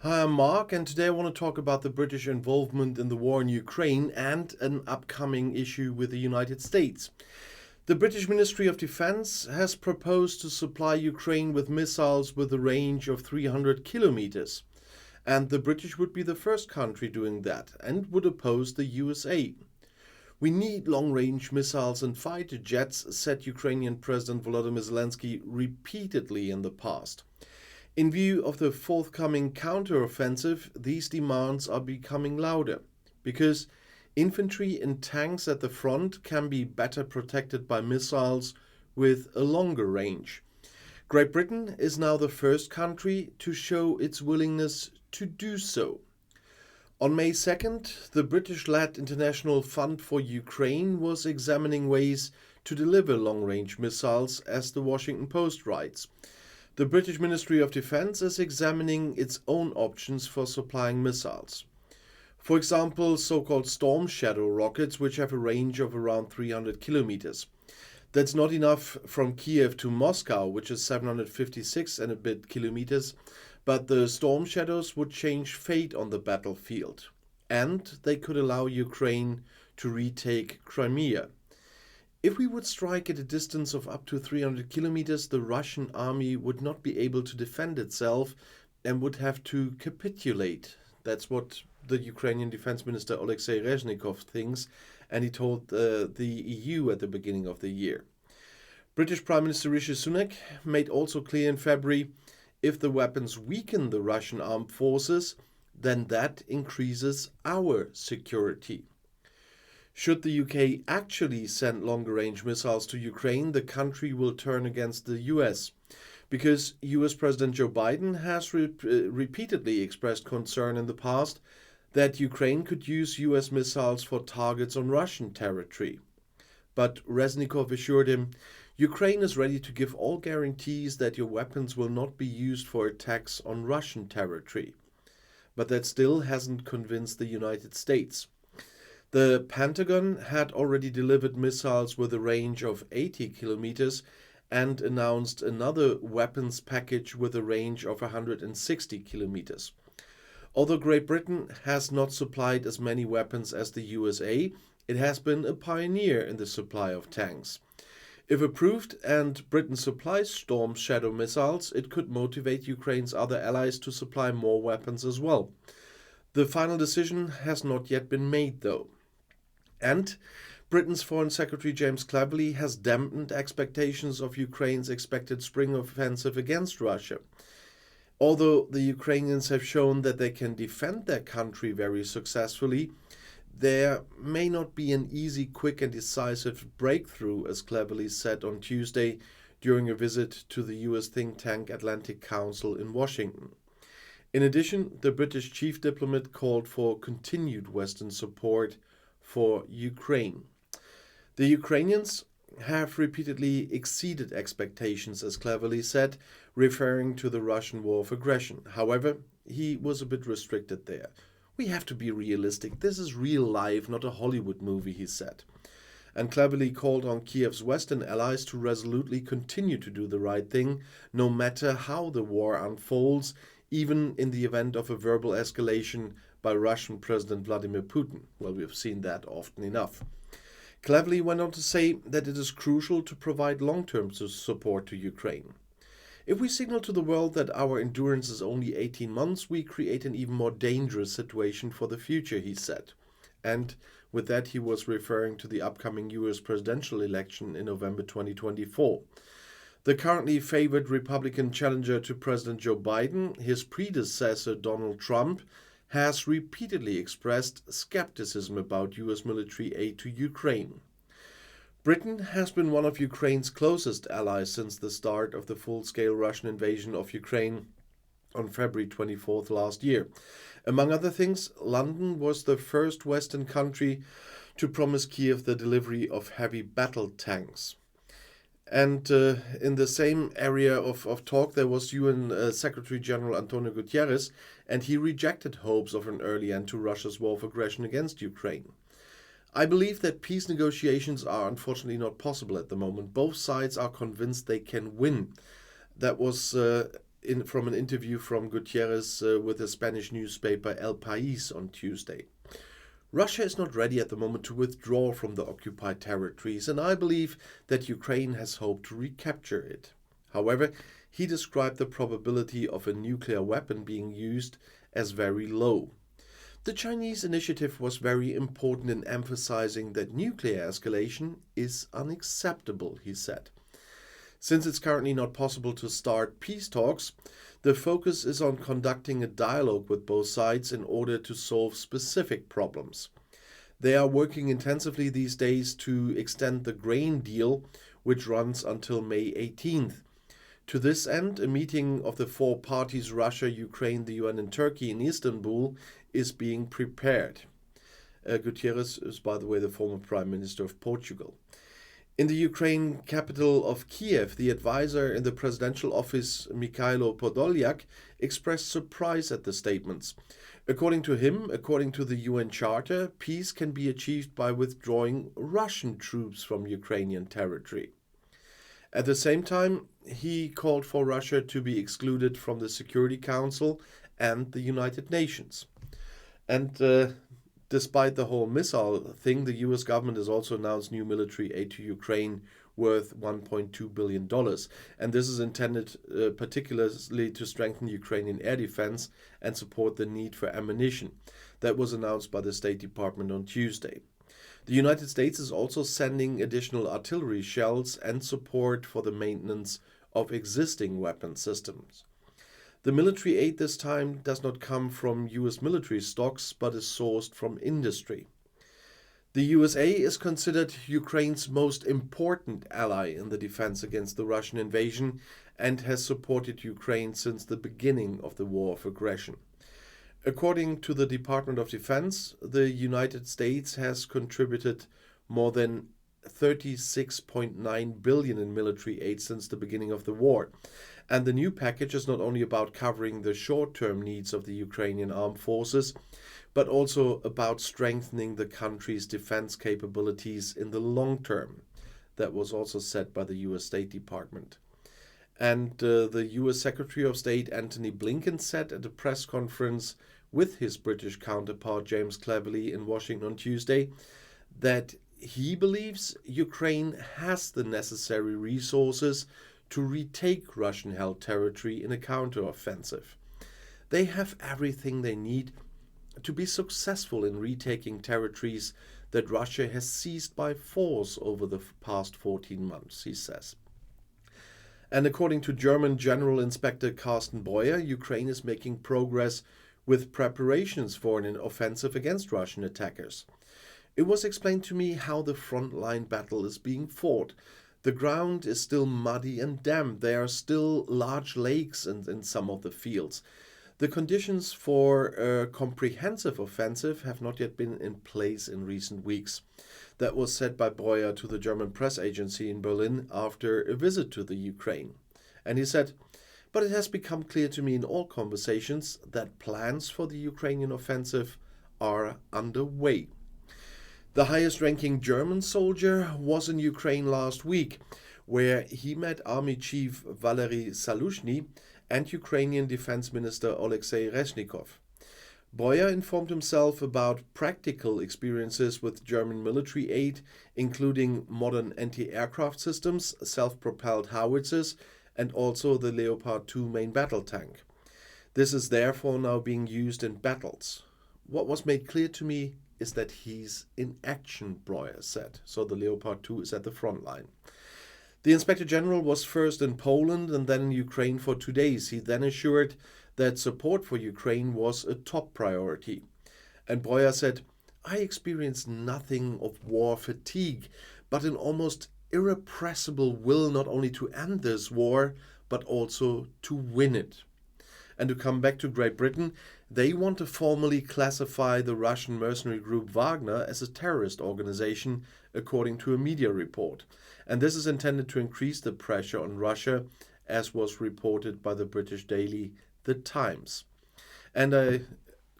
Hi, I'm Mark, and today I want to talk about the British involvement in the war in Ukraine and an upcoming issue with the United States. The British Ministry of Defense has proposed to supply Ukraine with missiles with a range of 300 kilometers, and the British would be the first country doing that and would oppose the USA. We need long-range missiles and fighter jets, said Ukrainian President Volodymyr Zelensky repeatedly in the past. In view of the forthcoming counteroffensive, these demands are becoming louder because infantry and tanks at the front can be better protected by missiles with a longer range. Great Britain is now the first country to show its willingness to do so. On May 2nd, the British-led International Fund for Ukraine was examining ways to deliver long-range missiles, as the Washington Post writes. The British Ministry of Defense is examining its own options for supplying missiles. For example, so-called Storm Shadow rockets, which have a range of around 300 kilometers. That's not enough from Kiev to Moscow, which is 756 and a bit kilometers, but the Storm Shadows would change fate on the battlefield. And they could allow Ukraine to retake Crimea. If we would strike at a distance of up to 300 kilometers, the Russian army would not be able to defend itself and would have to capitulate. That's what the Ukrainian Defense Minister Alexei Reznikov thinks, and he told the EU at the beginning of the year. British Prime Minister Rishi Sunak made also clear in February, if the weapons weaken the Russian armed forces, then that increases our security. Should the UK actually send longer-range missiles to Ukraine, the country will turn against the US, because US President Joe Biden has repeatedly expressed concern in the past that Ukraine could use US missiles for targets on Russian territory. But Reznikov assured him, Ukraine is ready to give all guarantees that your weapons will not be used for attacks on Russian territory. But that still hasn't convinced the United States. The Pentagon had already delivered missiles with a range of 80 kilometers and announced another weapons package with a range of 160 kilometers. Although Great Britain has not supplied as many weapons as the USA, it has been a pioneer in the supply of tanks. If approved and Britain supplies Storm Shadow missiles, it could motivate Ukraine's other allies to supply more weapons as well. The final decision has not yet been made, though. And Britain's Foreign Secretary James Cleverly has dampened expectations of Ukraine's expected spring offensive against Russia. Although the Ukrainians have shown that they can defend their country very successfully, there may not be an easy, quick and decisive breakthrough, as Cleverly said on Tuesday during a visit to the US think tank Atlantic Council in Washington. In addition, the British chief diplomat called for continued Western support for Ukraine. The Ukrainians have repeatedly exceeded expectations, as Cleverly said, referring to the Russian war of aggression. However, he was a bit restricted there. We have to be realistic. This is real life, not a Hollywood movie, he said. And Cleverly called on Kiev's Western allies to resolutely continue to do the right thing, no matter how the war unfolds, even in the event of a verbal escalation by Russian President Vladimir Putin. Well, we've seen that often enough. Cleverly went on to say that it is crucial to provide long-term support to Ukraine. If we signal to the world that our endurance is only 18 months, we create an even more dangerous situation for the future, he said. And with that, he was referring to the upcoming US presidential election in November 2024. The currently favored Republican challenger to President Joe Biden, his predecessor Donald Trump, has repeatedly expressed skepticism about US military aid to Ukraine. Britain has been one of Ukraine's closest allies since the start of the full-scale Russian invasion of Ukraine on February 24th last year. Among other things, London was the first Western country to promise Kiev the delivery of heavy battle tanks. And in the same area of talk, there was UN Secretary General Antonio Guterres, and he rejected hopes of an early end to Russia's war of aggression against Ukraine. I believe that peace negotiations are unfortunately not possible at the moment. Both sides are convinced they can win. That was from an interview from Gutierrez with the Spanish newspaper El País on Tuesday. Russia is not ready at the moment to withdraw from the occupied territories, and I believe that Ukraine has hoped to recapture it. However, he described the probability of a nuclear weapon being used as very low. The Chinese initiative was very important in emphasizing that nuclear escalation is unacceptable, he said. Since it's currently not possible to start peace talks, the focus is on conducting a dialogue with both sides in order to solve specific problems. They are working intensively these days to extend the grain deal, which runs until May 18th. To this end, a meeting of the four parties, Russia, Ukraine, the UN and Turkey, in Istanbul is being prepared. Gutierrez is, by the way, the former Prime Minister of Portugal. In the Ukraine capital of Kiev, the advisor in the presidential office, Mikhailo Podolyak, expressed surprise at the statements. According to him, according to the UN Charter, peace can be achieved by withdrawing Russian troops from Ukrainian territory. At the same time, he called for Russia to be excluded from the Security Council and the United Nations. And despite the whole missile thing, the US government has also announced new military aid to Ukraine worth $1.2 billion. And this is intended particularly to strengthen Ukrainian air defense and support the need for ammunition. That was announced by the State Department on Tuesday. The United States is also sending additional artillery shells and support for the maintenance of existing weapon systems. The military aid this time does not come from US military stocks, but is sourced from industry. The USA is considered Ukraine's most important ally in the defense against the Russian invasion and has supported Ukraine since the beginning of the war of aggression. According to the Department of Defense, the United States has contributed more than $36.9 billion in military aid since the beginning of the war. And the new package is not only about covering the short-term needs of the Ukrainian armed forces, but also about strengthening the country's defense capabilities in the long term. That was also said by the US State Department. And the US Secretary of State Antony Blinken said at a press conference with his British counterpart James Cleverly in Washington on Tuesday that he believes Ukraine has the necessary resources to retake Russian-held territory in a counteroffensive. They have everything they need to be successful in retaking territories that Russia has seized by force over the past 14 months, he says. And according to German General Inspector Carsten Breuer, Ukraine is making progress with preparations for an offensive against Russian attackers. It was explained to me how the frontline battle is being fought. The ground is still muddy and damp. There are still large lakes in some of the fields. The conditions for a comprehensive offensive have not yet been in place in recent weeks. That was said by Breuer to the German press agency in Berlin after a visit to the Ukraine. And he said, "But it has become clear to me in all conversations that plans for the Ukrainian offensive are underway." The highest-ranking German soldier was in Ukraine last week, where he met Army Chief Valery Salushny and Ukrainian Defense Minister Alexei Reznikov. Breuer informed himself about practical experiences with German military aid, including modern anti-aircraft systems, self-propelled howitzers, and also the Leopard 2 main battle tank. This is therefore now being used in battles. What was made clear to me is that he's in action, Breuer said. So the Leopard 2 is at the front line. The Inspector General was first in Poland and then in Ukraine for 2 days. He then assured that support for Ukraine was a top priority. And Breuer said, "I experienced nothing of war fatigue, but an almost irrepressible will not only to end this war, but also to win it." And to come back to Great Britain, they want to formally classify the Russian mercenary group Wagner as a terrorist organization, according to a media report. And this is intended to increase the pressure on Russia, as was reported by the British daily The Times. And I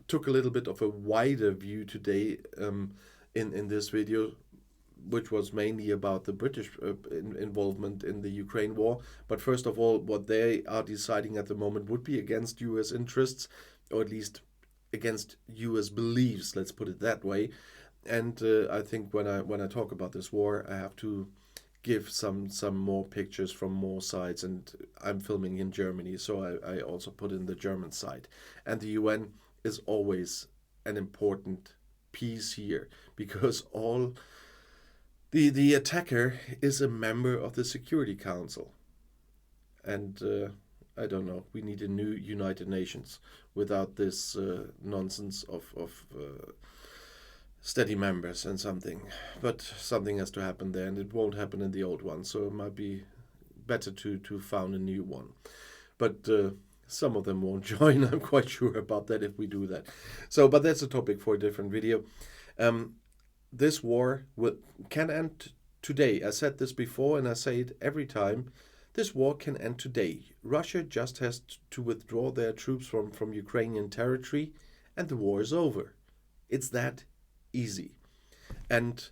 took a little bit of a wider view today in this video, which was mainly about the British involvement in the Ukraine war. But first of all, what they are deciding at the moment would be against US interests, or at least against US beliefs, let's put it that way. And I think when I talk about this war, I have to give some more pictures from more sides, and I'm filming in Germany, so I also put in the German side. And the UN is always an important piece here, because all the attacker is a member of the Security Council. And I don't know, we need a new United Nations without this nonsense of steady members and something. But something has to happen there, and it won't happen in the old one, so it might be better to found a new one. But some of them won't join, I'm quite sure about that if we do that. So, but that's a topic for a different video. This war can end today. I said this before and I say it every time. This war can end today. Russia just has to withdraw their troops from Ukrainian territory and the war is over. It's that easy. And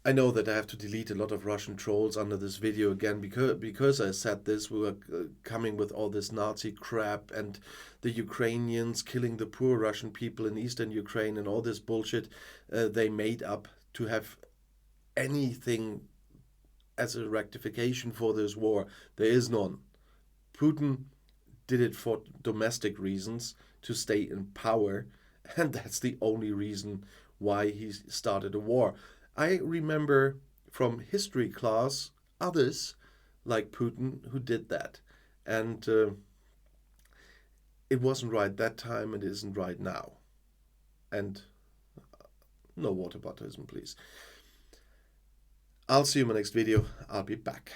I know that I have to delete a lot of Russian trolls under this video again because I said this. We were coming with all this Nazi crap and the Ukrainians killing the poor Russian people in eastern Ukraine and all this bullshit they made up to have anything as a rectification for this war. There is none. Putin did it for domestic reasons, to stay in power, and that's the only reason why he started a war. I remember from history class others like Putin who did that. And it wasn't right that time, and it isn't right now. And no whataboutism, please. I'll see you in my next video. I'll be back.